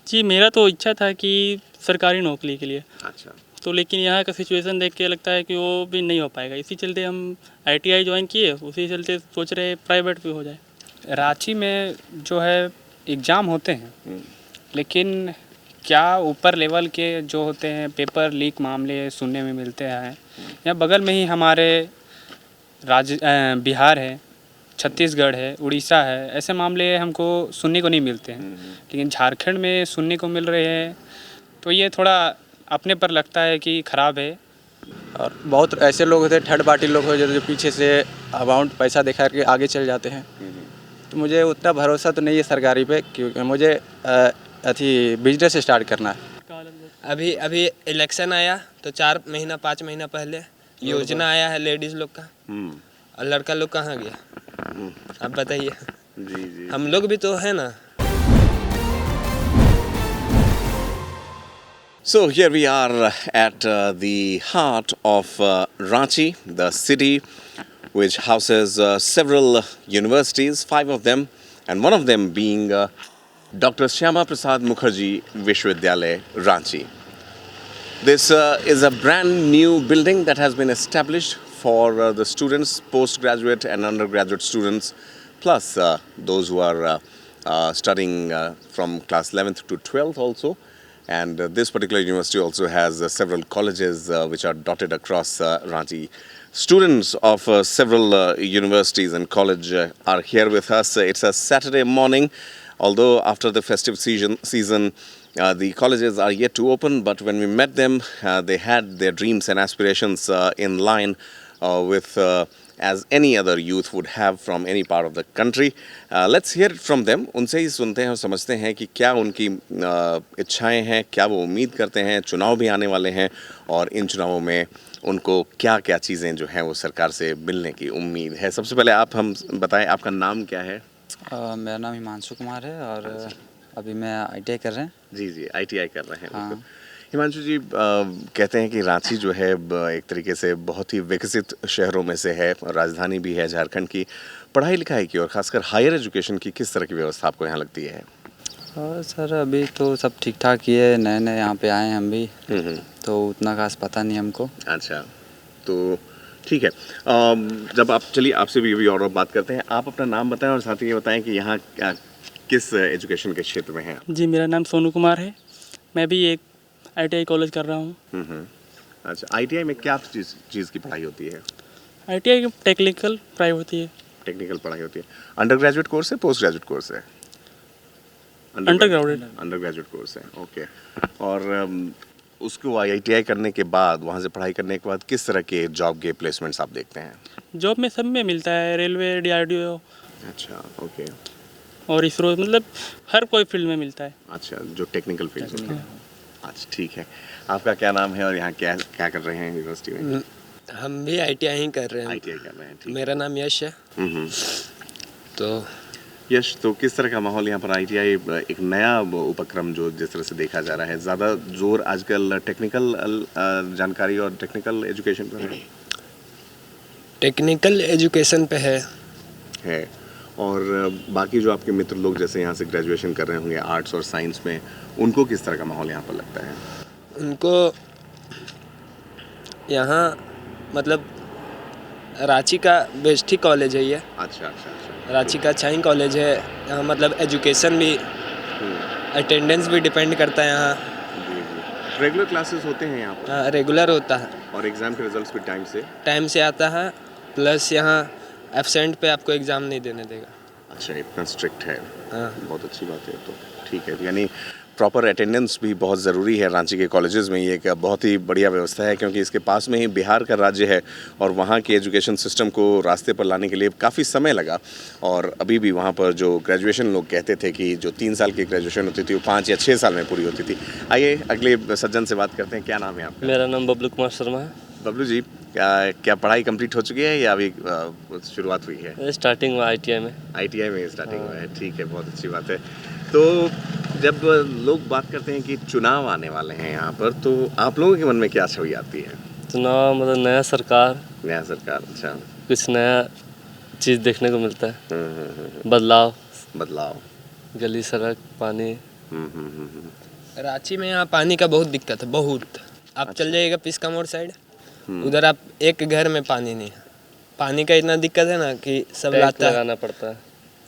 जी, मेरा तो इच्छा था कि सरकारी नौकरी के लिए, अच्छा। तो लेकिन यहाँ का सिचुएशन देख के लगता है कि वो भी नहीं हो पाएगा। इसी चलते हम आईटीआई ज्वाइन किए, उसी चलते सोच रहे प्राइवेट भी हो जाए। रांची में जो है एग्ज़ाम होते हैं, हम्म, लेकिन क्या ऊपर लेवल के जो होते हैं पेपर लीक मामले सुनने में मिलते हैं। यहाँ बगल में ही हमारे बिहार है, छत्तीसगढ़ है, उड़ीसा है, ऐसे मामले हमको सुनने को नहीं मिलते हैं, लेकिन झारखंड में सुनने को मिल रहे हैं। तो ये थोड़ा अपने पर लगता है कि ख़राब है। और बहुत ऐसे लोग होते हैं, थर्ड पार्टी लोग हो जो पीछे से अमाउंट पैसा दिखा के आगे चल जाते हैं। तो मुझे उतना भरोसा तो नहीं है सरकारी पे, क्योंकि मुझे अथी बिजनेस स्टार्ट करना है। अभी अभी इलेक्शन आया तो 4 महीना 5 महीना पहले योजना आया है लेडीज़ लोग का, और लड़का लोग कहाँ गया आप बताइए। जी जी। हम लोग भी तो है ना। So here we are at the heart of Ranchi, the city which houses several universities, 5 of them, and one of them being Dr. Shyama Prasad Mukherjee Vishwavidyalay, Ranchi. This is a brand new building that has been established for the students, postgraduate and undergraduate students, plus those who are studying from class 11th to 12th also. And this particular university also has several colleges which are dotted across Ranchi. Students of several universities and college are here with us. It's a Saturday morning, although after the festive season the colleges are yet to open, but when we met them, they had their dreams and aspirations in line with as any other youth would have from any part of the country. Let's hear it from them. उनसे ही सुनते हैं और समझते हैं कि क्या उनकी इच्छाएं हैं, क्या वो उम्मीद करते हैं। चुनाव भी आने वाले हैं और इन चुनावों में उनको क्या क्या चीज़ें जो हैं वो सरकार से मिलने की उम्मीद है। सबसे पहले आप हम बताएं, आपका नाम क्या है? मेरा नाम हिमांशु कुमार है और अभी मैं आईटीआई कर रहे हैं। जी जी, आईटीआई कर रहे हैं। हाँ। हिमांशु जी, कहते हैं कि रांची जो है एक तरीके से बहुत ही विकसित शहरों में से है, राजधानी भी है झारखंड की। पढ़ाई लिखाई की और ख़ासकर हायर एजुकेशन की किस तरह की व्यवस्था आपको यहाँ लगती है? सर अभी तो सब ठीक ठाक ही है, नए नए यहाँ पे आए हैं हम भी, तो उतना खास पता नहीं हमको। अच्छा, तो ठीक है। जब आप चलिए आपसे भी और बात करते हैं। आप अपना नाम बताएं और साथ ही ये बताएं कि यहाँ किस एजुकेशन के क्षेत्र में हैं? जी, मेरा नाम सोनू कुमार है, मैं भी एक आईटीआई कॉलेज कर रहा हूँ। अच्छा, आईटीआई में क्या चीज़ की पढ़ाई होती है? आईटीआई की टेक्निकल पढ़ाई होती है। टेक्निकल पढ़ाई होती है। अंडर ग्रेजुएट कोर्स है, पोस्ट ग्रेजुएट कोर्स है? अंडर ग्रेजुएट कोर्स है, ओके। और उसको आईटीआई करने के बाद, वहाँ से पढ़ाई करने के बाद किस तरह के जॉब के प्लेसमेंट्स आप देखते हैं? जॉब में सब में मिलता है, रेलवे, डीआरडीओ। अच्छा, ओके। और इसरो, मतलब हर कोई फील्ड में मिलता है। अच्छा, जो टेक्निकल फील्ड होती है। अच्छा, ठीक है। आपका क्या नाम है और यहाँ क्या क्या कर रहे हैं यूनिवर्सिटी में? हम भी आईटीआई ही कर रहे हैं। आईटीआई कर रहे हैं, ठीक। मेरा नाम यश है। तो यश, तो किस तरह का माहौल यहाँ पर? आईटीआई एक नया उपक्रम जो जिस तरह से देखा जा रहा है, ज़्यादा जोर आजकल टेक्निकल जानकारी और टेक्निकल एजुकेशन पर है? टेक्निकल एजुकेशन पे है। और बाकी जो आपके मित्र लोग जैसे यहाँ से ग्रेजुएशन कर रहे होंगे आर्ट्स और साइंस में, उनको किस तरह का माहौल यहाँ पर लगता है? उनको यहाँ मतलब रांची का बेस्ट ही कॉलेज है ये। अच्छा अच्छा अच्छा। रांची का अच्छा ही कॉलेज है यहाँ, मतलब एजुकेशन भी, अटेंडेंस भी डिपेंड करता है यहाँ। जी जी। रेगुलर क्लासेस होते हैं यहाँ पर? हाँ, रेगुलर होता है। और एग्ज़ाम के रिजल्ट्स भी टाइम से आता है, प्लस यहाँ एब्सेंट पे आपको एग्ज़ाम नहीं देने देगा। अच्छा, इतना स्ट्रिक्ट है। हाँ, बहुत अच्छी बात है। तो ठीक है, यानी प्रॉपर अटेंडेंस भी बहुत ज़रूरी है रांची के कॉलेजेस में। ये एक बहुत ही बढ़िया व्यवस्था है, क्योंकि इसके पास में ही बिहार का राज्य है और वहाँ के एजुकेशन सिस्टम को रास्ते पर लाने के लिए काफ़ी समय लगा। और अभी भी वहाँ पर जो ग्रेजुएशन लोग कहते थे कि जो 3 साल की ग्रेजुएशन होती थी वो 5 या 6 साल में पूरी होती थी। आइए अगले सज्जन से बात करते हैं। क्या नाम है आपका? मेरा नाम बबलू कुमार शर्मा है। बबलू जी, क्या पढ़ाई कंप्लीट हो चुकी है या अभी शुरुआत हुई है? स्टार्टिंग हुआ आईटीआई में। आईटीआई में स्टार्टिंग हुआ है, ठीक है, बहुत अच्छी बात है। तो जब लोग बात करते हैं कि चुनाव आने वाले हैं यहाँ पर, तो आप लोगों के मन में क्या छवि आती है? चुनाव मतलब नया सरकार। नया सरकार, अच्छा। कुछ नया चीज़ देखने को मिलता है। बदलाव। बदलाव। गली, सड़क, पानी, रांची में यहाँ पानी का बहुत दिक्कत है, बहुत। आप चल जाइएगा पिस्का मोड़ साइड, उधर आप एक घर में पानी नहीं है। पानी का इतना दिक्कत है ना कि सब टैंक लाता है लगाना पड़ता है।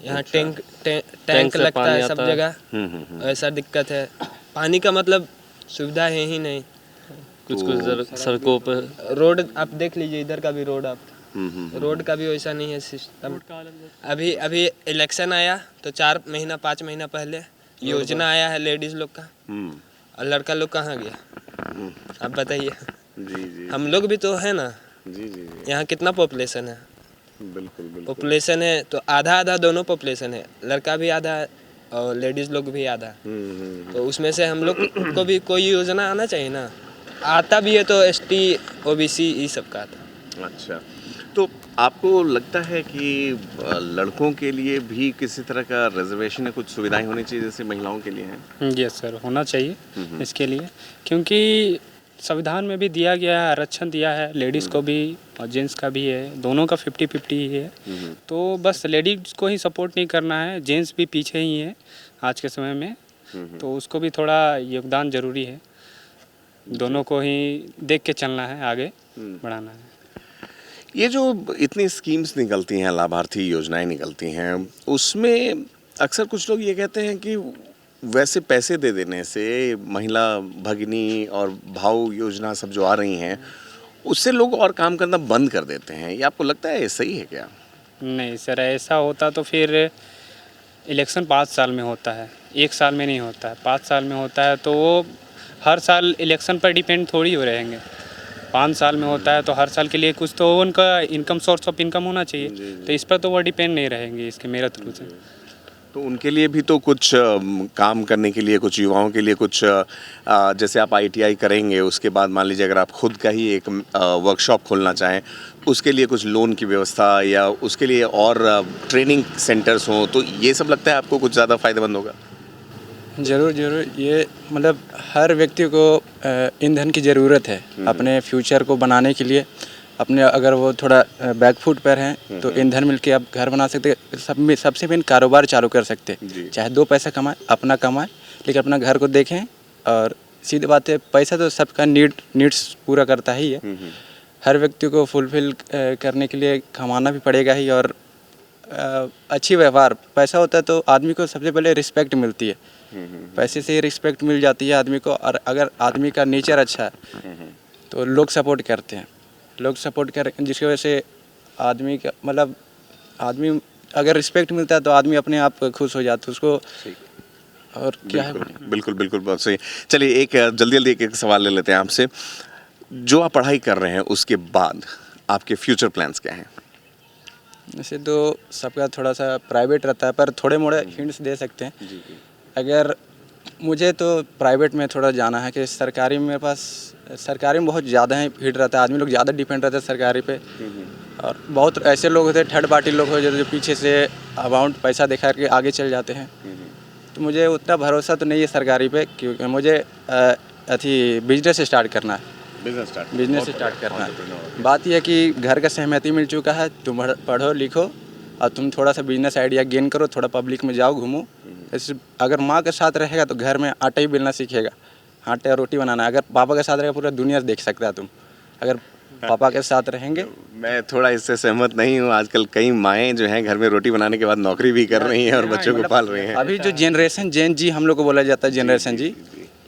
यहाँ। टैंक टैंक से लगता पानी है सब आता है। जगह, ऐसा दिक्कत है। पानी का मतलब सुविधा है ही नहीं। कुछ कुछ सड़कों पर रोड आप देख लीजिए, इधर का भी रोड आप, रोड का भी वैसा नहीं है सिस्टम। अभी अभी इलेक्शन आया तो 4 महीना 5 महीना पहले योजना आया है लेडीज लोग का, और लड़का लोग कहाँ गया आप बताइए। जी जी हम लोग भी तो है ना, जी जी यहाँ कितना पॉपुलेशन है, बिल्कुल बिल्कुल। पॉपुलेशन है तो आधा आधा दोनों पॉपुलेशन है, लड़का भी आधा है और लेडीज लोग भी आधा। तो उसमें से हम लोग को भी कोई योजना आना चाहिए ना। आता भी है तो ST OBC ये सब का आता। अच्छा, तो आपको लगता है कि लड़कों के लिए भी किसी तरह का रिजर्वेशन या कुछ सुविधाएं होनी चाहिए जैसे महिलाओं के लिए हैं? यस सर, होना चाहिए इसके लिए, क्योंकि संविधान में भी दिया गया है, आरक्षण दिया है लेडीज़ को भी और जेंट्स का भी है, दोनों का 50-50 ही है। तो बस लेडीज़ को ही सपोर्ट नहीं करना है, जेंट्स भी पीछे ही है आज के समय में, तो उसको भी थोड़ा योगदान ज़रूरी है। दोनों को ही देख के चलना है, आगे बढ़ाना है। ये जो इतनी स्कीम्स निकलती हैं, लाभार्थी योजनाएं निकलती हैं, उसमें अक्सर कुछ लोग ये कहते हैं कि वैसे पैसे दे देने से महिला भगिनी और भाऊ योजना सब जो आ रही हैं उससे लोग और काम करना बंद कर देते हैं। ये आपको लगता है ये सही है क्या? नहीं सर, ऐसा होता तो फिर इलेक्शन 5 साल में होता है, 1 साल में नहीं होता है, 5 साल में होता है। तो वो हर साल इलेक्शन पर डिपेंड थोड़ी हो रहेंगे। 5 साल में होता है तो हर साल के लिए कुछ तो उनका इनकम, सोर्स ऑफ इनकम होना चाहिए। तो इस पर तो वो डिपेंड नहीं रहेंगे इसके मेरे थ्रू से। तो उनके लिए भी तो कुछ काम करने के लिए, कुछ युवाओं के लिए कुछ जैसे आप ITI करेंगे, उसके बाद मान लीजिए अगर आप खुद का ही एक वर्कशॉप खोलना चाहें, उसके लिए कुछ लोन की व्यवस्था या उसके लिए और ट्रेनिंग सेंटर्स हों, तो ये सब लगता है आपको कुछ ज़्यादा फ़ायदेमंद होगा? ज़रूर ज़रूर, ये मतलब हर व्यक्ति को ईंधन की ज़रूरत है अपने फ्यूचर को बनाने के लिए। अपने अगर वो थोड़ा बैकफुट पर हैं तो ईंधन मिल के आप घर बना सकते, सबसे मेन कारोबार चालू कर सकते, चाहे 2 पैसा कमाए, अपना कमाए, लेकिन अपना घर को देखें। और सीधी बात है, पैसा तो सबका नीड्स पूरा करता ही है। हर व्यक्ति को फुलफिल करने के लिए कमाना भी पड़ेगा ही। और अच्छी व्यवहार, पैसा होता है तो आदमी को सबसे पहले रिस्पेक्ट मिलती है, पैसे से ही रिस्पेक्ट मिल जाती है आदमी को। और अगर आदमी का नेचर अच्छा है तो लोग सपोर्ट करते हैं, लोग सपोर्ट कर, जिसकी वजह से आदमी का मतलब आदमी अगर रिस्पेक्ट मिलता है तो आदमी अपने आप खुश हो जाता है उसको। और क्या है, बिल्कुल बिल्कुल, बहुत सही। चलिए एक जल्दी एक सवाल ले लेते हैं आपसे। जो आप पढ़ाई कर रहे हैं उसके बाद आपके फ्यूचर प्लान्स क्या हैं? वैसे तो सबका थोड़ा सा प्राइवेट रहता है, पर थोड़े मोड़े हिंट्स दे सकते हैं। अगर मुझे तो प्राइवेट में थोड़ा जाना है कि सरकारी में, मेरे पास सरकारी में बहुत ज़्यादा है भीड़ रहता है, आदमी लोग ज़्यादा डिपेंड रहते हैं सरकारी पे। और बहुत ऐसे लोग होते हैं, थर्ड पार्टी लोग हो जो पीछे से अमाउंट पैसा दिखा के आगे चल जाते हैं। तो मुझे उतना भरोसा तो नहीं है सरकारी पे, क्योंकि मुझे बिजनेस स्टार्ट करना है, बिजनेस स्टार्ट करना है। बात यह है कि घर का सहमति मिल चुका है, तुम पढ़ो लिखो और तुम थोड़ा सा बिजनेस आइडिया गेन करो, थोड़ा पब्लिक में जाओ घूमो। ऐसे अगर माँ के साथ रहेगा तो घर में आटा ही बेलना सीखेगा, आटा रोटी बनाना। अगर पापा के साथ रहेगा पूरा दुनिया देख सकता है तुम, अगर पापा के साथ रहेंगे। मैं थोड़ा इससे सहमत नहीं हूँ। आजकल कई माएँ जो हैं घर में रोटी बनाने के बाद नौकरी भी कर रही हैं और बच्चों को पाल रही हैं। अभी जो जनरेशन जेन जी हम लोग को बोला जाता है, जनरेशन जी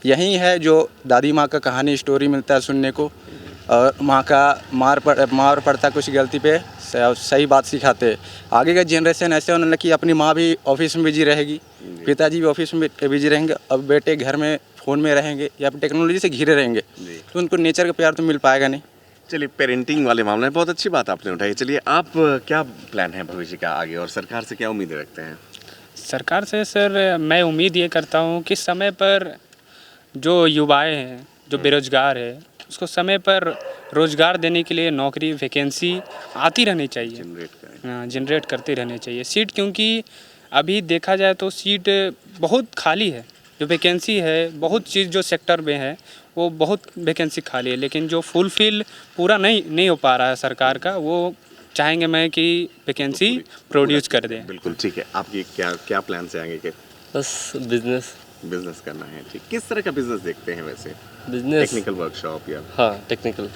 यही है जो दादी माँ का कहानी स्टोरी मिलता है सुनने को, और माँ का मार पड़ता कुछ गलती पे सही बात सिखाते। आगे का जनरेशन ऐसे होने लगा कि अपनी माँ भी ऑफिस में बिजी रहेगी, पिताजी भी ऑफिस में बिजी रहेंगे, अब बेटे घर में फ़ोन में रहेंगे या फिर टेक्नोलॉजी से घिरे रहेंगे, तो उनको नेचर का प्यार तो मिल पाएगा नहीं। चलिए, पेरेंटिंग वाले मामले में बहुत अच्छी बात आपने उठाई। चलिए, आप क्या प्लान है भविष्य का आगे और सरकार से क्या उम्मीदें रखते हैं? सरकार से सर मैं उम्मीद ये करता हूँ कि समय पर जो युवाएं हैं, जो बेरोजगार है, उसको समय पर रोजगार देने के लिए नौकरी वैकेंसी आती रहनी चाहिए, जनरेट करते रहने चाहिए सीट। क्योंकि अभी देखा जाए तो सीट बहुत खाली है, जो वैकेंसी है बहुत चीज़ जो सेक्टर में है वो बहुत वैकेंसी खाली है, लेकिन जो फुलफिल पूरा नहीं हो पा रहा है सरकार का, वो चाहेंगे मैं कि वैकेंसी प्रोड्यूस कर दें। बिल्कुल ठीक है। आपकी क्या प्लान से आगे के? बस बिजनेस। बिजनेस करना है, ठीक। किस तरह का बिजनेस देखते हैं वैसे? बिजनेस। टेक्निकल वर्कशॉप या? हाँ, टेक्निकल।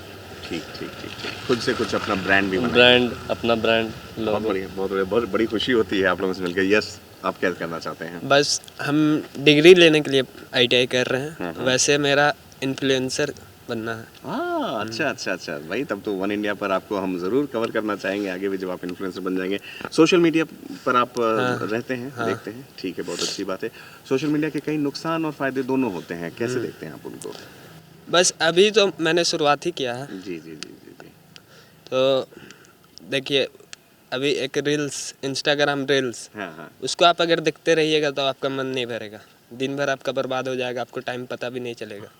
ठीक ठीक ठीक ठीक। खुद से कुछ अपना ब्रांड भी बनाए? ब्रांड, अपना ब्रांड बहुत लोगो। बढ़िया, बहुत बढ़िया, बहुत बड़ी खुशी होती है आप लोगों से मिलकर। यस, आप क्या करना चाहते हैं? बस हम डिग्री लेने के लिए आईटीआई कर रहे हैं। वैसे मेरा इन्फ्लुएंसर बनना है। हाँ, अच्छा अच्छा अच्छा भाई, तब तो वन इंडिया पर आपको हम ज़रूर कवर करना चाहेंगे आगे भी, जब आप इन्फ्लुएंसर बन जाएंगे। सोशल मीडिया पर आप रहते हैं, देखते हैं, ठीक है, बहुत अच्छी बात है। सोशल मीडिया के कई नुकसान और फ़ायदे दोनों होते हैं, कैसे देखते हैं आप उनको? बस अभी तो मैंने शुरुआत ही किया है, जी जी जी जी जी। तो देखिए अभी एक रील्स, इंस्टाग्राम रील्स, हाँ हाँ। उसको आप अगर देखते रहिएगा तो आपका मन नहीं भरेगा, दिन भर आपका बर्बाद हो जाएगा, आपको टाइम पता भी नहीं चलेगा।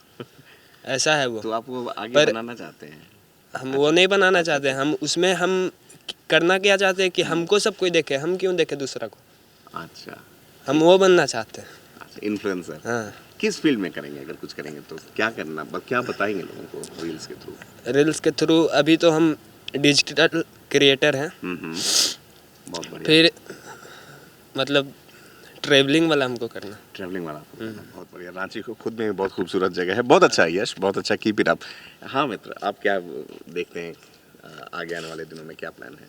ऐसा है वो। तो आप वो आगे पर- बनाना चाहते हैं? हम वो नहीं बनाना चाहते, हम उसमें हम करना क्या चाहते हैं कि हमको सब कोई देखे, हम क्यों देखे दूसरा को, अच्छा हम वो बनना चाहते हैं। अच्छा, इन्फ्लुएंसर। हाँ, किस फील्ड में करेंगे? अगर कुछ करेंगे तो क्या करना, क्या बताएंगे लोगों को रील्स के थ्रू? रील्स के थ्रू अभी तो हम डिजिटल क्रिएटर हैं, बहुत बढ़िया। फिर मतलब ट्रैवलिंग वाला हमको करना। ट्रैवलिंग वाला आपको करना, बहुत बढ़िया। रांची को खुद में बहुत खूबसूरत जगह है। बहुत अच्छा है यश, बहुत अच्छा, कीप इट अप। हाँ मित्र, आप क्या देखते हैं आगे आने वाले दिनों में क्या प्लान है?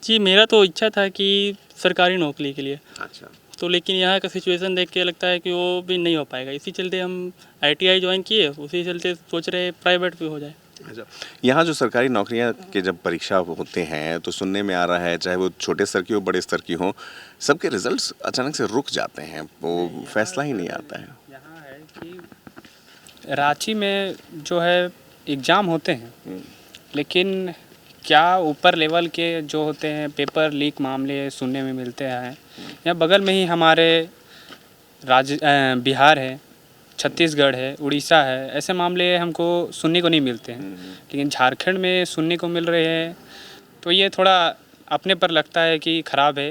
जी मेरा तो इच्छा था कि सरकारी नौकरी के लिए, अच्छा, तो लेकिन यहाँ का सिचुएशन देख के लगता है कि वो भी नहीं हो पाएगा। इसी चलते हम आईटीआई ज्वाइन किए, उसी चलते सोच रहे प्राइवेट भी हो जाए। अच्छा। यहाँ जो सरकारी नौकरियाँ के जब परीक्षा होते हैं तो सुनने में आ रहा है, चाहे वो छोटे स्तर की हो बड़े स्तर की हो, सबके रिजल्ट्स अचानक से रुक जाते हैं, वो फैसला ही नहीं आता है। यहाँ है कि रांची में जो है एग्ज़ाम होते हैं, लेकिन क्या ऊपर लेवल के जो होते हैं पेपर लीक मामले सुनने में मिलते हैं। यहाँ बगल में ही हमारे बिहार है, छत्तीसगढ़ है, उड़ीसा है, ऐसे मामले हमको सुनने को नहीं मिलते हैं, लेकिन झारखंड में सुनने को मिल रहे हैं। तो ये थोड़ा अपने पर लगता है कि ख़राब है।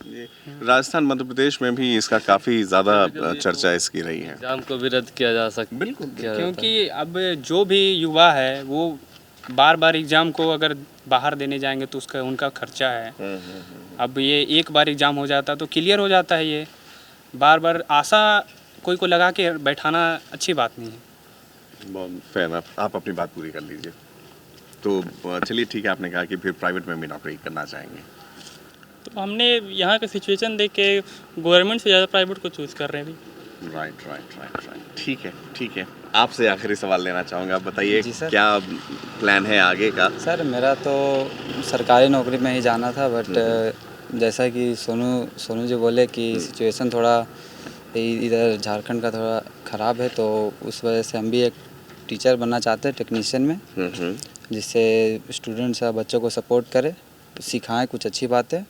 ये राजस्थान मध्य प्रदेश में भी इसका काफ़ी ज़्यादा चर्चा इसकी रही है। एग्जाम को भी रद्द किया जा सकता। बिल्कुल। क्योंकि अब जो भी युवा है वो बार बार एग्ज़ाम को अगर बाहर देने जाएंगे तो उसका उनका खर्चा है। अब ये एक बार एग्ज़ाम हो जाता तो क्लियर हो जाता है, ये बार बार आशा कोई को लगा के बैठाना अच्छी बात नहीं है। फेयर एनफ, आप अपनी बात पूरी कर लीजिए। तो चलिए ठीक है, आपने कहा कि फिर प्राइवेट में भी नौकरी करना चाहेंगे। तो हमने यहाँ का सिचुएशन देख के गवर्नमेंट से ज़्यादा प्राइवेट को चूज़ कर रहे हैं अभी। राइट। ठीक है ठीक है। आपसे आखिरी सवाल लेना चाहूँगा, आप बताइए जी सर। क्या प्लान है आगे का? सर मेरा तो सरकारी नौकरी में ही जाना था, बट जैसा कि सोनू जी बोले कि सिचुएशन थोड़ा इधर झारखंड का थोड़ा ख़राब है, तो उस वजह से हम भी एक टीचर बनना चाहते हैं टेक्नीशियन में, जिससे स्टूडेंट्स या बच्चों को सपोर्ट करे, सिखाएं कुछ अच्छी बातें।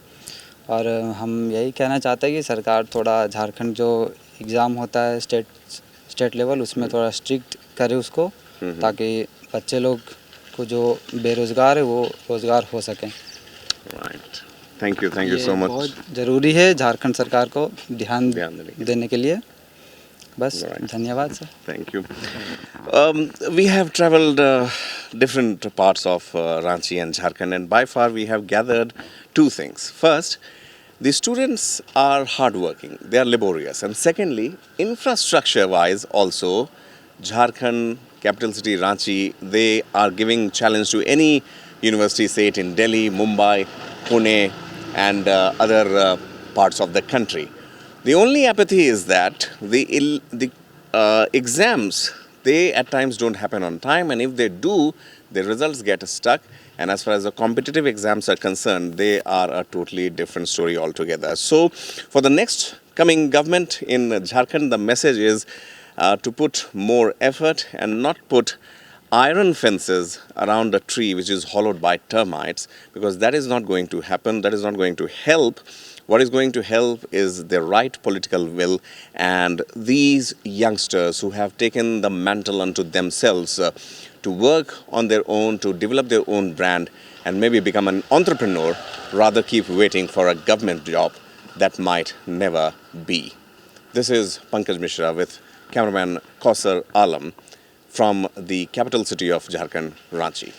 और हम यही कहना चाहते हैं कि सरकार थोड़ा झारखंड जो एग्ज़ाम होता है स्टेट लेवल, उसमें थोड़ा स्ट्रिक्ट करे उसको, ताकि बच्चे लोग को जो बेरोज़गार है वो रोज़गार हो सकें। राइट, थैंक यू ये सो मच। बहुत ज़रूरी है झारखंड सरकार को ध्यान देने देने के लिए। बस Right. धन्यवाद sir. Thank you. We have traveled different parts of Ranchi and Jharkhand, and by far we have gathered two things. First, the students are hardworking, they are laborious, and secondly, infrastructure-wise also, Jharkhand, capital city Ranchi, they are giving challenge to any university, say it in Delhi, Mumbai, Pune, and other parts of the country. The only apathy is that the exams, they at times don't happen on time, and if they do, the results get stuck. And as far as the competitive exams are concerned, they are a totally different story altogether. So, for the next coming government in Jharkhand, the message is to put more effort and not put iron fences around a tree which is hollowed by termites, because that is not going to happen, that is not going to help. What is going to help is the right political will, and these youngsters who have taken the mantle unto themselves to work on their own, to develop their own brand, and maybe become an entrepreneur, rather keep waiting for a government job that might never be. This is Pankaj Mishra with cameraman Kausar Alam from the capital city of Jharkhand, Ranchi.